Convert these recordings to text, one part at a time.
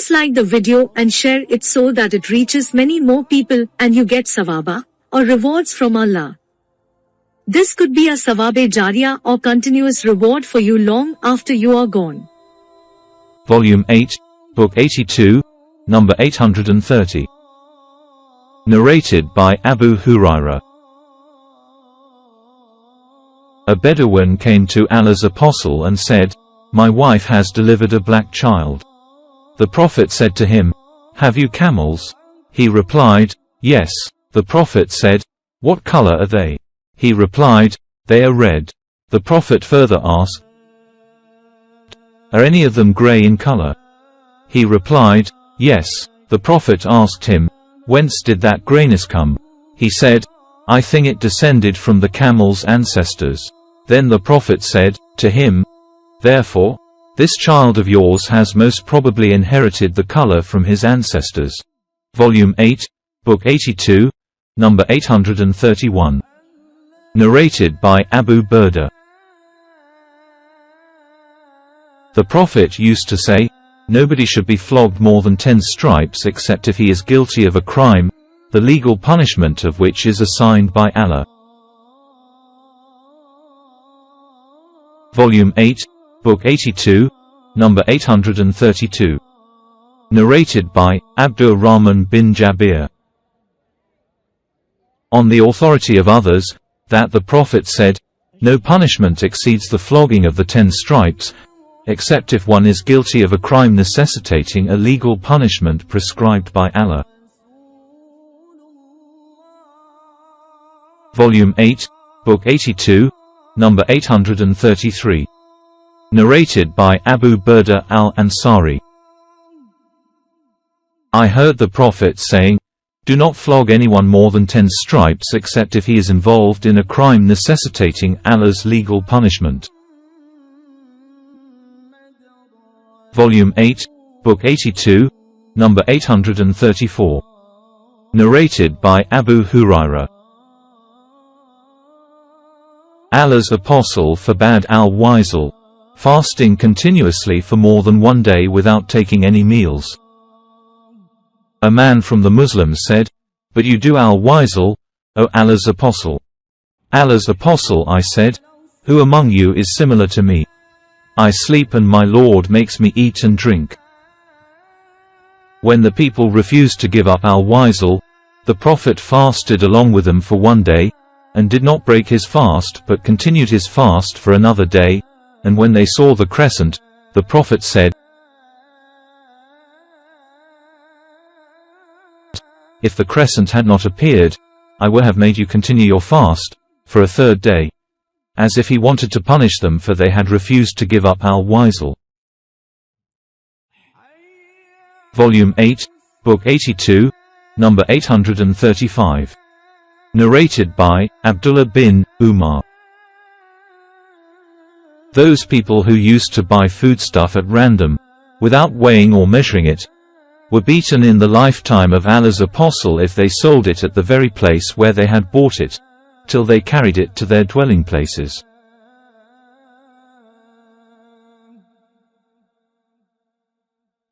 Please like the video and share it so that it reaches many more people and you get sawaba, or rewards from Allah. This could be a sawabe jariyah or continuous reward for you long after you are gone. Volume 8, Book 82, number 830. Narrated by Abu Hurairah. A Bedouin came to Allah's Apostle and said, "My wife has delivered a black child." The Prophet said to him, "Have you camels?" He replied, "Yes." The Prophet said, "What color are they?" He replied, "They are red." The Prophet further asked, "Are any of them gray in color?" He replied, "Yes." The Prophet asked him, "Whence did that grayness come?" He said, "I think it descended from the camel's ancestors." Then the Prophet said to him, "Therefore, this child of yours has most probably inherited the color from his ancestors." Volume 8, Book 82, number 831. Narrated by Abu Burda. The Prophet used to say, "Nobody should be flogged more than 10 stripes except if he is guilty of a crime, the legal punishment of which is assigned by Allah." Volume 8, Book 82, number 832. Narrated by Abdur Rahman bin Jabir. On the authority of others, that the Prophet said, "No punishment exceeds the flogging of the 10 stripes, except if one is guilty of a crime necessitating a legal punishment prescribed by Allah." Volume 8, Book 82, number 833. Narrated by Abu Burda al-Ansari. I heard the Prophet saying, "Do not flog anyone more than 10 stripes except if he is involved in a crime necessitating Allah's legal punishment." Volume 8, Book 82, number 834. Narrated by Abu Hurairah. Allah's Apostle forbade al-Wisl, fasting continuously for more than one day without taking any meals. A man from the Muslims said, "But you do al-Wisl, O Allah's Apostle." "Allah's Apostle," I said, "who among you is similar to me? I sleep and my Lord makes me eat and drink." When the people refused to give up al-Wisl, the Prophet fasted along with them for one day, and did not break his fast but continued his fast for another day, and when they saw the crescent, the Prophet said, "If the crescent had not appeared, I would have made you continue your fast for a third day," as if he wanted to punish them for they had refused to give up al-Wisl. Volume 8, Book 82, number 835. Narrated by Abdullah bin Umar. Those people who used to buy foodstuff at random, without weighing or measuring it, were beaten in the lifetime of Allah's Apostle if they sold it at the very place where they had bought it, till they carried it to their dwelling places.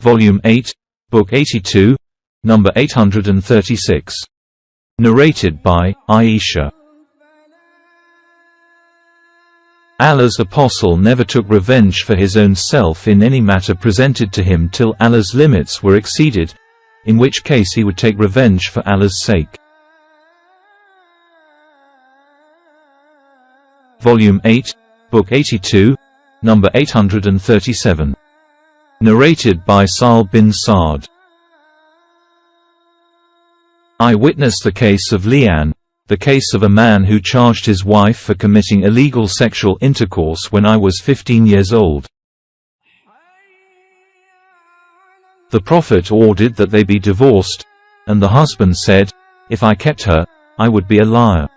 Volume 8, Book 82, number 836. Narrated by Aisha. Allah's Apostle never took revenge for his own self in any matter presented to him till Allah's limits were exceeded, in which case he would take revenge for Allah's sake. Volume 8, Book 82, number 837. Narrated by Sa'al bin Sa'd. I witnessed the case of Lian, the case of a man who charged his wife for committing illegal sexual intercourse when I was 15 years old. The Prophet ordered that they be divorced, and the husband said, "If I kept her, I would be a liar."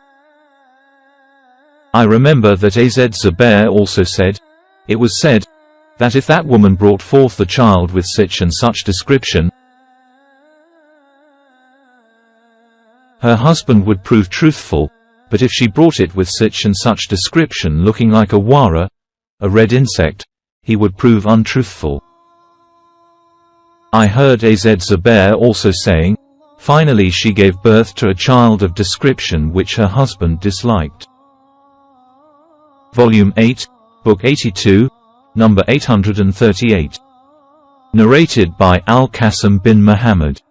I remember that Az Zubair also said, "It was said, that if that woman brought forth the child with such and such description, her husband would prove truthful, but if she brought it with such and such description looking like a wara, a red insect, he would prove untruthful." I heard Az Zubair also saying, finally she gave birth to a child of description which her husband disliked. Volume 8, Book 82, number 838. Narrated by Al-Qasim bin Muhammad.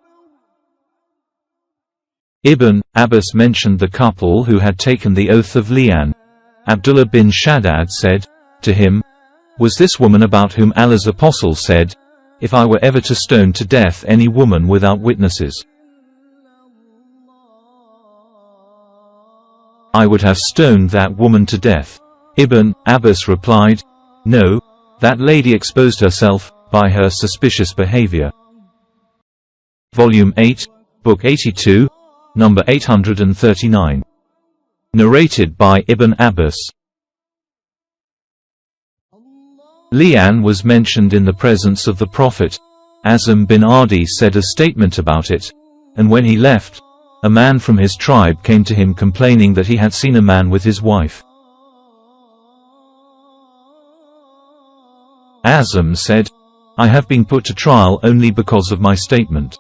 Ibn Abbas mentioned the couple who had taken the oath of li'an. Abdullah bin Shaddad said to him, "Was this woman about whom Allah's apostle said, 'If I were ever to stone to death any woman without witnesses, I would have stoned that woman to death?'" Ibn Abbas replied, "No, that lady exposed herself by her suspicious behavior." Volume 8, Book 82, number 839. Narrated by Ibn Abbas. Li'an was mentioned in the presence of the Prophet. Azam bin Adi said a statement about it, and when he left, a man from his tribe came to him complaining that he had seen a man with his wife. Azam said, "I have been put to trial only because of my statement."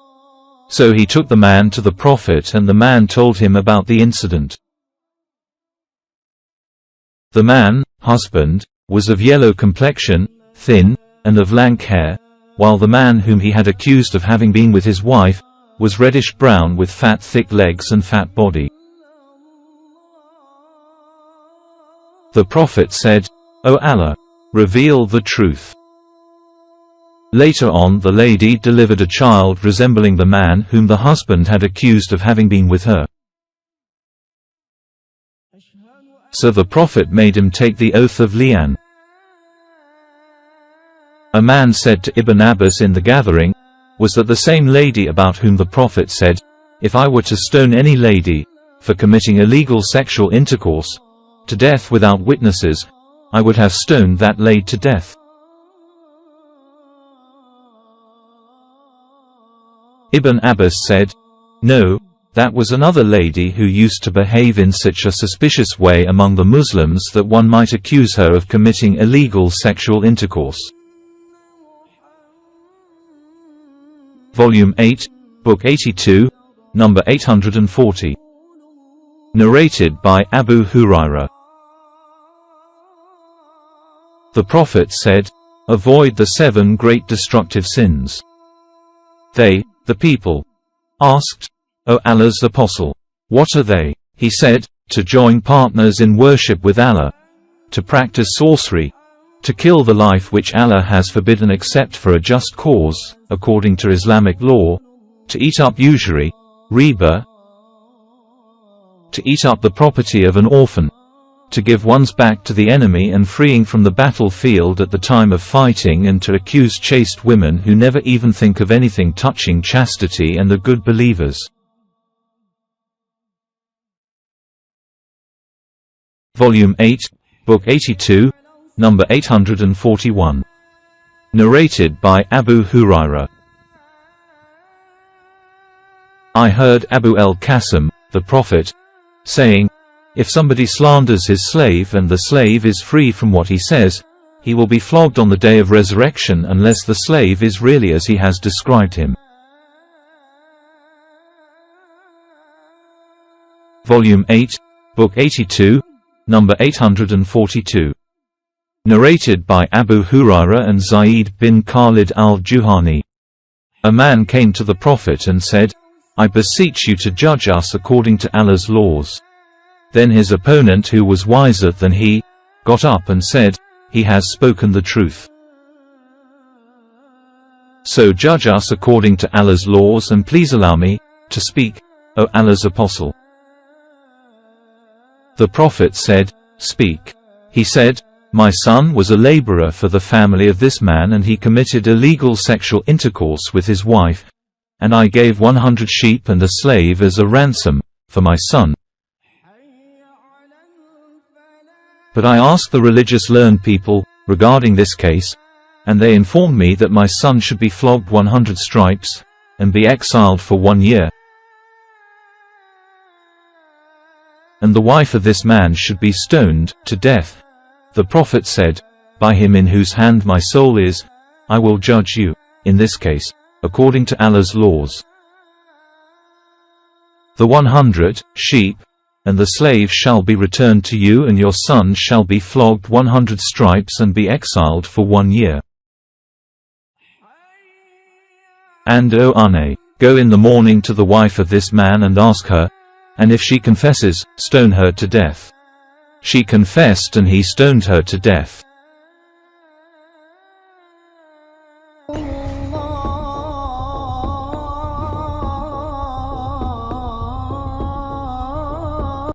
So he took the man to the Prophet and the man told him about the incident. The man, husband, was of yellow complexion, thin, and of lank hair, while the man whom he had accused of having been with his wife, was reddish-brown with fat thick legs and fat body. The Prophet said, "O Allah, reveal the truth." Later on the lady delivered a child resembling the man whom the husband had accused of having been with her. So the Prophet made him take the oath of li'an. A man said to Ibn Abbas in the gathering, "Was that the same lady about whom the Prophet said, 'If I were to stone any lady for committing illegal sexual intercourse to death without witnesses, I would have stoned that lady to death?'" Ibn Abbas said, "No, that was another lady who used to behave in such a suspicious way among the Muslims that one might accuse her of committing illegal sexual intercourse." Volume 8, Book 82, number 840. Narrated by Abu Hurairah. The Prophet said, "Avoid the 7 great destructive sins." They, the people, asked, "O Allah's Apostle, what are they?" He said, "To join partners in worship with Allah, to practice sorcery, to kill the life which Allah has forbidden except for a just cause, according to Islamic law, to eat up usury, riba, to eat up the property of an orphan, to give one's back to the enemy and freeing from the battlefield at the time of fighting, and to accuse chaste women who never even think of anything touching chastity and the good believers." Volume 8, Book 82, number 841. Narrated by Abu Hurairah. I heard Abu al-Qasim, the Prophet, saying, "If somebody slanders his slave and the slave is free from what he says, he will be flogged on the day of resurrection unless the slave is really as he has described him." Volume 8, Book 82, number 842. Narrated by Abu Hurairah and Zayd bin Khalid al-Juhani. A man came to the Prophet and said, "I beseech you to judge us according to Allah's laws." Then his opponent, who was wiser than he, got up and said, "He has spoken the truth. So judge us according to Allah's laws, and please allow me to speak, O Allah's Apostle." The Prophet said, "Speak." He said, "My son was a laborer for the family of this man, and he committed illegal sexual intercourse with his wife, and I gave 100 sheep and a slave as a ransom for my son. But I asked the religious learned people regarding this case, and they informed me that my son should be flogged 100 stripes, and be exiled for 1 year. And the wife of this man should be stoned to death." The Prophet said, "By him in whose hand my soul is, I will judge you, in this case, according to Allah's laws. The 100 sheep and the slave shall be returned to you, and your son shall be flogged 100 stripes and be exiled for 1 year. And O Ane, go in the morning to the wife of this man and ask her, and if she confesses, stone her to death. She confessed and he stoned her to death.